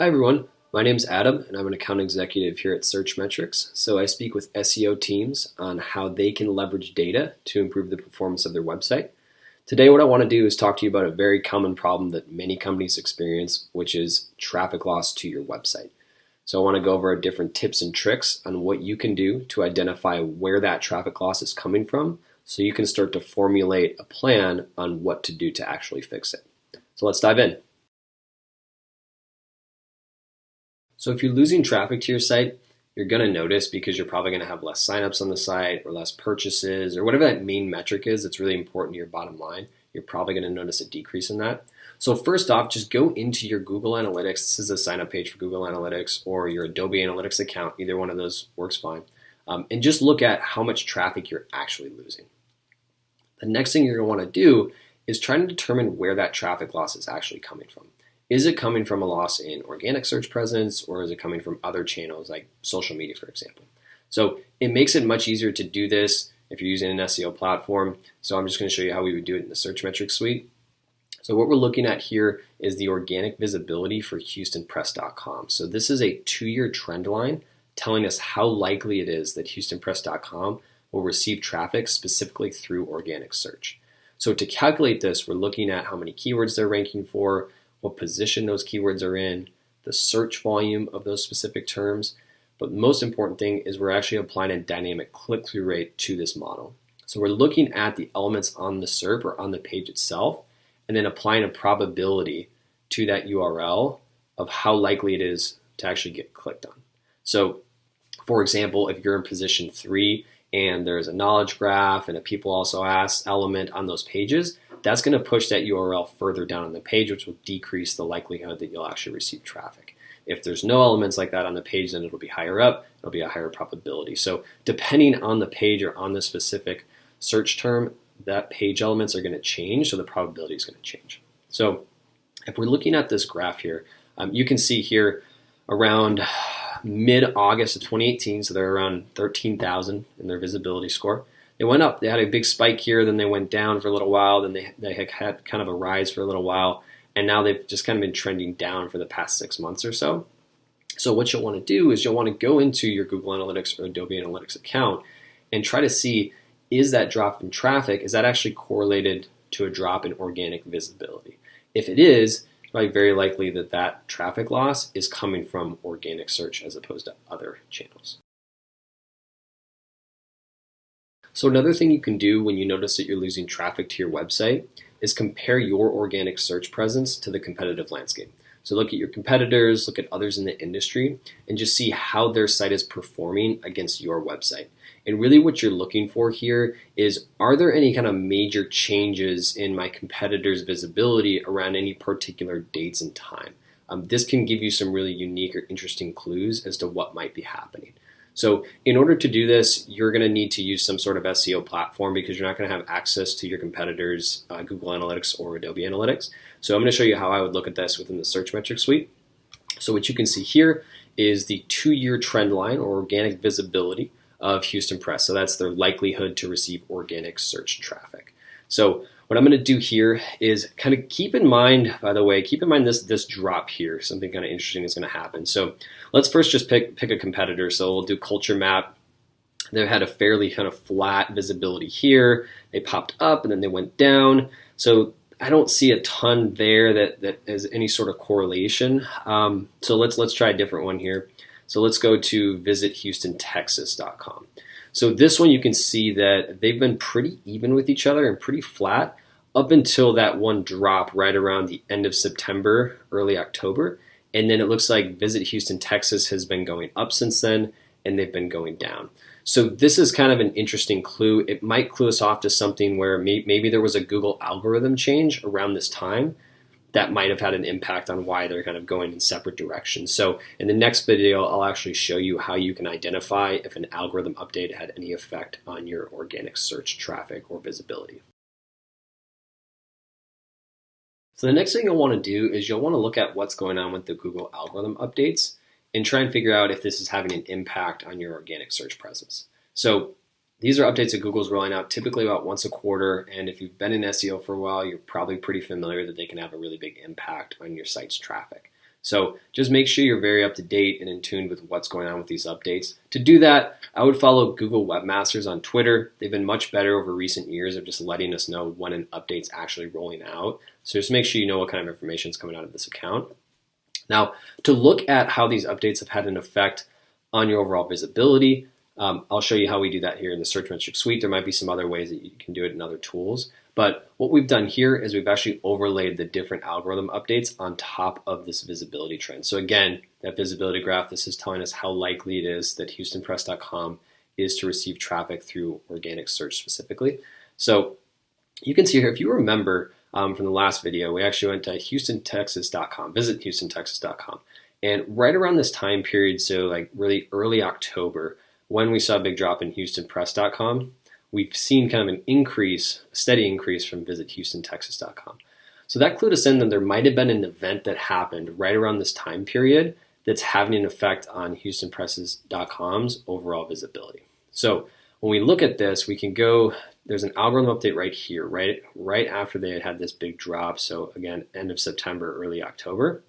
Hi everyone, my name is Adam and I'm an account executive here at Searchmetrics. So I speak with SEO teams on how they can leverage data to improve the performance of their website. Today what I want to do is talk to you about a very common problem that many companies experience, which is traffic loss to your website. So I want to go over different tips and tricks on what you can do to identify where that traffic loss is coming from so you can start to formulate a plan on what to do to actually fix it. So let's dive in. So if you're losing traffic to your site, you're going to notice because you're probably going to have less signups on the site or less purchases or whatever that main metric is that's really important to your bottom line. You're probably going to notice a decrease in that. So first off, just go into your Google Analytics. This is a sign up page for Google Analytics or your Adobe Analytics account. Either one of those works fine. And just look at how much traffic you're actually losing. The next thing you're going to want to do is try to determine where that traffic loss is actually coming from. Is it coming from a loss in organic search presence, or is it coming from other channels like social media, for example? So it makes it much easier to do this if you're using an SEO platform. So I'm just going to show you how we would do it in the Searchmetrics suite. So what we're looking at here is the organic visibility for HoustonPress.com. So this is a 2-year trend line telling us how likely it is that HoustonPress.com will receive traffic specifically through organic search. So to calculate this, we're looking at how many keywords they're ranking for, what position those keywords are in, the search volume of those specific terms. But the most important thing is we're actually applying a dynamic click-through rate to this model. So we're looking at the elements on the SERP or on the page itself, and then applying a probability to that URL of how likely it is to actually get clicked on. So for example, if you're in position 3 and there's a knowledge graph and a people also ask element on those pages, that's going to push that URL further down on the page, which will decrease the likelihood that you'll actually receive traffic. If there's no elements like that on the page, then it'll be higher up, it'll be a higher probability. So depending on the page or on the specific search term, that page elements are going to change, so the probability is going to change. So if we're looking at this graph here, you can see here around mid-August of 2018, so they're around 13,000 in their visibility score. They went up, they had a big spike here, then they went down for a little while, then they had kind of a rise for a little while, and now they've just kind of been trending down for the past 6 months or so. So what you'll want to do is you'll want to go into your Google Analytics or Adobe Analytics account and try to see, is that drop in traffic, is that actually correlated to a drop in organic visibility? If it is, it's probably very likely that that traffic loss is coming from organic search as opposed to other channels. So another thing you can do when you notice that you're losing traffic to your website is compare your organic search presence to the competitive landscape. So look at your competitors, look at others in the industry, and just see how their site is performing against your website. And really what you're looking for here is, are there any kind of major changes in my competitor's visibility around any particular dates and time? This can give you some really unique or interesting clues as to what might be happening. So in order to do this, you're going to need to use some sort of SEO platform because you're not going to have access to your competitors' Google Analytics or Adobe Analytics. So I'm going to show you how I would look at this within the Searchmetrics suite. So what you can see here is the 2-year trend line or organic visibility of Houston Press. So that's their likelihood to receive organic search traffic. So what I'm going to do here is kind of keep in mind, by the way, keep in mind this drop here. Something kind of interesting is going to happen. So let's first just pick a competitor. So we'll do Culture Map. They've had a fairly kind of flat visibility here. They popped up and then they went down. So I don't see a ton there that has any sort of correlation. So let's try a different one here. So let's go to visitHoustonTexas.com. So this one you can see that they've been pretty even with each other and pretty flat up until that one drop right around the end of September, early October. And then it looks like Visit Houston, Texas has been going up since then, and they've been going down. So this is kind of an interesting clue. It might clue us off to something where maybe there was a Google algorithm change around this time that might have had an impact on why they're kind of going in separate directions. So in the next video, I'll actually show you how you can identify if an algorithm update had any effect on your organic search traffic or visibility. So the next thing you'll want to do is you'll want to look at what's going on with the Google algorithm updates and try and figure out if this is having an impact on your organic search presence. So these are updates that Google's rolling out typically about once a quarter, and if you've been in SEO for a while, you're probably pretty familiar that they can have a really big impact on your site's traffic. So just make sure you're very up to date and in tune with what's going on with these updates. To do that, I would follow Google Webmasters on Twitter. They've been much better over recent years of just letting us know when an update's actually rolling out. So just make sure you know what kind of information is coming out of this account. Now, to look at how these updates have had an effect on your overall visibility, I'll show you how we do that here in the Searchmetrics suite. There might be some other ways that you can do it in other tools. But what we've done here is we've actually overlaid the different algorithm updates on top of this visibility trend. So again, that visibility graph, this is telling us how likely it is that HoustonPress.com is to receive traffic through organic search specifically. So you can see here, if you remember from the last video, we actually went to HoustonTexas.com, visit HoustonTexas.com. And right around this time period, so like really early October, when we saw a big drop in HoustonPress.com, we've seen kind of an increase, a steady increase from visit HoustonTexas.com. So that clued us in that there might have been an event that happened right around this time period that's having an effect on HoustonPress.com's overall visibility. So when we look at this, we can go, there's an algorithm update right here, right after they had this big drop. So again, end of September, early October.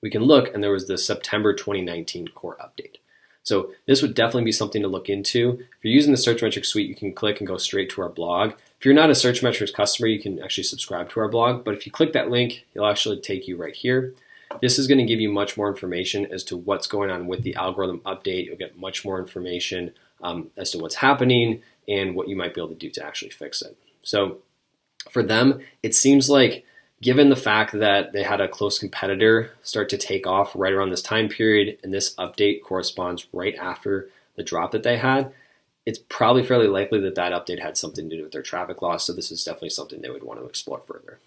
We can look, and there was the September 2019 core update. So this would definitely be something to look into. If you're using the Searchmetrics suite, you can click and go straight to our blog. If you're not a Searchmetrics customer, you can actually subscribe to our blog. But if you click that link, it'll actually take you right here. This is going to give you much more information as to what's going on with the algorithm update. You'll get much more information as to what's happening and what you might be able to do to actually fix it. So for them, it seems like, given the fact that they had a close competitor start to take off right around this time period, and this update corresponds right after the drop that they had, it's probably fairly likely that that update had something to do with their traffic loss. So this is definitely something they would want to explore further.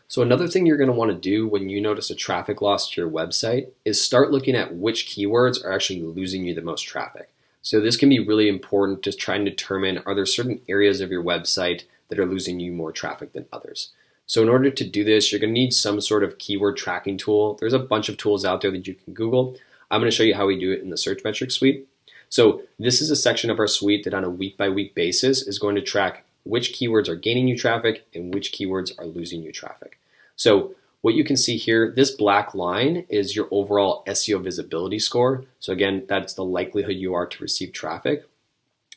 So another thing you're going to want to do when you notice a traffic loss to your website is start looking at which keywords are actually losing you the most traffic. So this can be really important to try and determine, are there certain areas of your website that are losing you more traffic than others. So in order to do this, you're going to need some sort of keyword tracking tool. There's a bunch of tools out there that you can Google. I'm going to show you how we do it in the Searchmetrics suite. So this is a section of our suite that on a week-by-week basis is going to track which keywords are gaining you traffic and which keywords are losing you traffic. So what you can see here, this black line is your overall SEO visibility score. So again, that's the likelihood you are to receive traffic.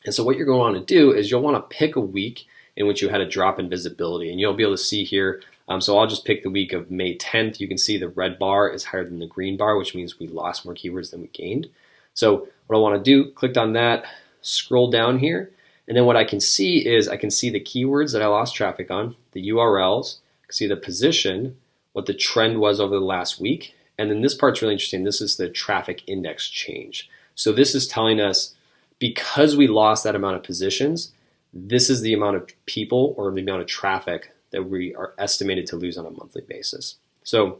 And so what you're going to want to do is you'll want to pick a week in which you had a drop in visibility. And you'll be able to see here, so I'll just pick the week of May 10th. You can see the red bar is higher than the green bar, which means we lost more keywords than we gained. So what I want to do, click on that, scroll down here, and then what I can see is I can see the keywords that I lost traffic on, the URLs, I can see the position, what the trend was over the last week, and then this part's really interesting. This is the traffic index change. So this is telling us, because we lost that amount of positions, this is the amount of people or the amount of traffic that we are estimated to lose on a monthly basis. So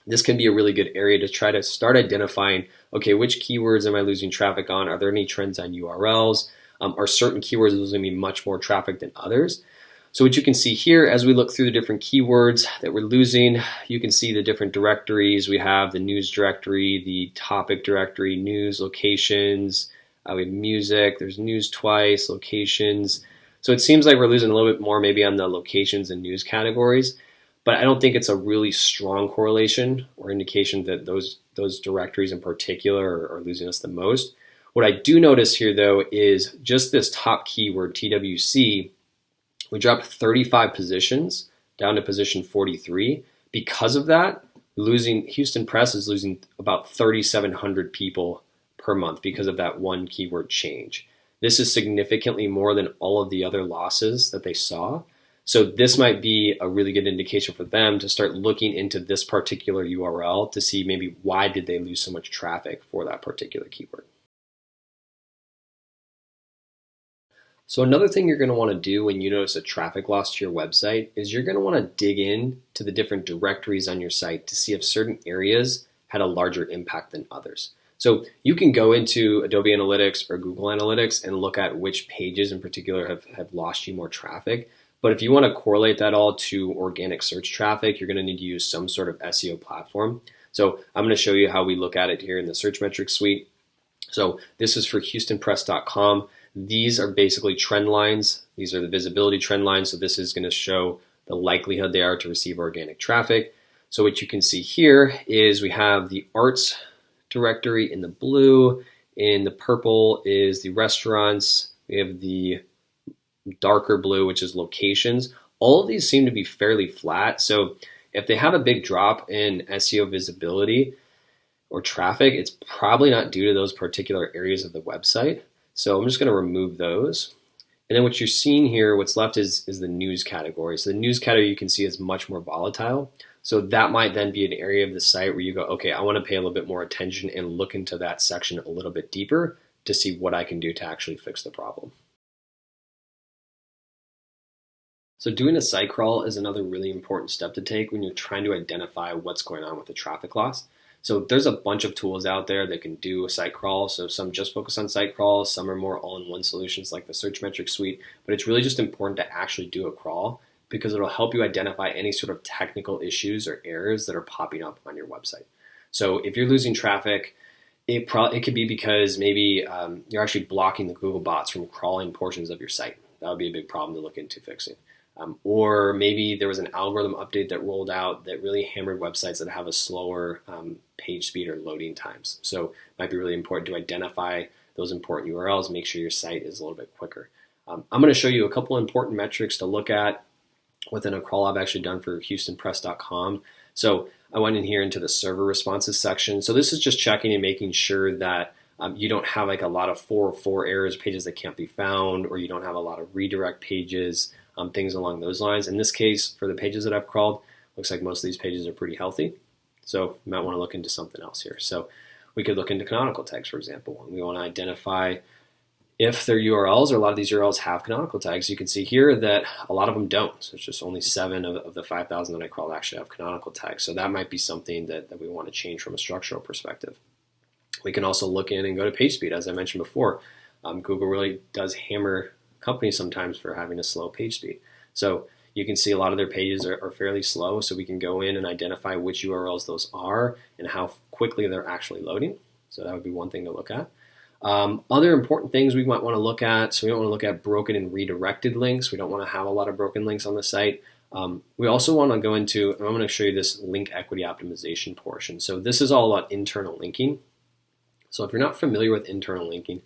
this can be a really good area to try to start identifying, okay, which keywords am I losing traffic on? Are there any trends on URLs? Are certain keywords losing me much more traffic than others? So what you can see here, as we look through the different keywords that we're losing, you can see the different directories. We have the news directory, the topic directory, news, locations, we have music, there's news twice, locations. So it seems like we're losing a little bit more maybe on the locations and news categories, but I don't think it's a really strong correlation or indication that those directories in particular are losing us the most. What I do notice here though is just this top keyword, TWC, we dropped 35 positions down to position 43. Because of that, Houston Press is losing about 3,700 people per month because of that one keyword change. This is significantly more than all of the other losses that they saw. So this might be a really good indication for them to start looking into this particular URL to see maybe why did they lose so much traffic for that particular keyword. So another thing you're going to want to do when you notice a traffic loss to your website is you're going to want to dig in to the different directories on your site to see if certain areas had a larger impact than others. So you can go into Adobe Analytics or Google Analytics and look at which pages in particular have lost you more traffic. But if you want to correlate that all to organic search traffic, you're going to need to use some sort of SEO platform. So I'm going to show you how we look at it here in the Searchmetrics suite. So this is for HoustonPress.com. These are basically trend lines. These are the visibility trend lines. So this is going to show the likelihood they are to receive organic traffic. So what you can see here is we have the arts directory in the blue. In the purple is the restaurants. We have the darker blue, which is locations. All of these seem to be fairly flat. So if they have a big drop in SEO visibility or traffic, it's probably not due to those particular areas of the website. So I'm just going to remove those. And then what you're seeing here, what's left is the news category. So the news category you can see is much more volatile. So that might then be an area of the site where you go, okay, I want to pay a little bit more attention and look into that section a little bit deeper to see what I can do to actually fix the problem. So doing a site crawl is another really important step to take when you're trying to identify what's going on with the traffic loss. So there's a bunch of tools out there that can do a site crawl. So some just focus on site crawls, some are more all-in-one solutions like the Searchmetrics suite, but it's really just important to actually do a crawl because it'll help you identify any sort of technical issues or errors that are popping up on your website. So if you're losing traffic, it could be because maybe you're actually blocking the Google bots from crawling portions of your site. That would be a big problem to look into fixing. Or maybe there was an algorithm update that rolled out that really hammered websites that have a slower page speed or loading times. So it might be really important to identify those important URLs, make sure your site is a little bit quicker. I'm going to show you a couple important metrics to look at within a crawl I've actually done for HoustonPress.com. So I went in here into the server responses section. So this is just checking and making sure that you don't have like a lot of 404 errors, pages that can't be found, or you don't have a lot of redirect pages, things along those lines. In this case, for the pages that I've crawled, looks like most of these pages are pretty healthy. So you might want to look into something else here. So we could look into canonical tags, for example. And we want to identify if their URLs, or a lot of these URLs have canonical tags. You can see here that a lot of them don't. So it's just only 7 of the 5,000 that I crawled actually have canonical tags. So that might be something that we want to change from a structural perspective. We can also look in and go to page speed. As I mentioned before, Google really does hammer companies sometimes for having a slow page speed. So you can see a lot of their pages are fairly slow, so we can go in and identify which URLs those are and how quickly they're actually loading. So that would be one thing to look at. Other important things we might want to look at, so we don't want to look at broken and redirected links. We don't want to have a lot of broken links on the site. We also want to go into, and I'm going to show you this link equity optimization portion. So this is all about internal linking. So if you're not familiar with internal linking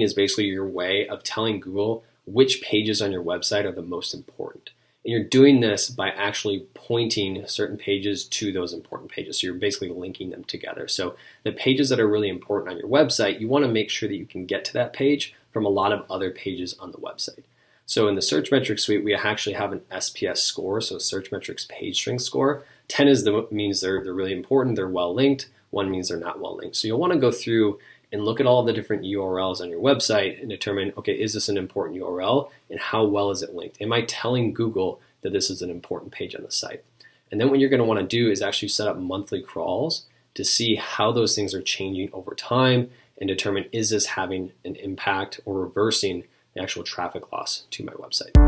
is basically your way of telling Google which pages on your website are the most important. And you're doing this by actually pointing certain pages to those important pages. So you're basically linking them together. So the pages that are really important on your website, you want to make sure that you can get to that page from a lot of other pages on the website. So in the Searchmetrics suite, we actually have an SPS score, so Searchmetrics page strength score. 10 means they're really important, they're well linked. 1 means they're not well linked. So you'll want to go through and look at all the different URLs on your website and determine, okay, is this an important URL and how well is it linked? Am I telling Google that this is an important page on the site? And then what you're going to want to do is actually set up monthly crawls to see how those things are changing over time and determine, is this having an impact or reversing the actual traffic loss to my website?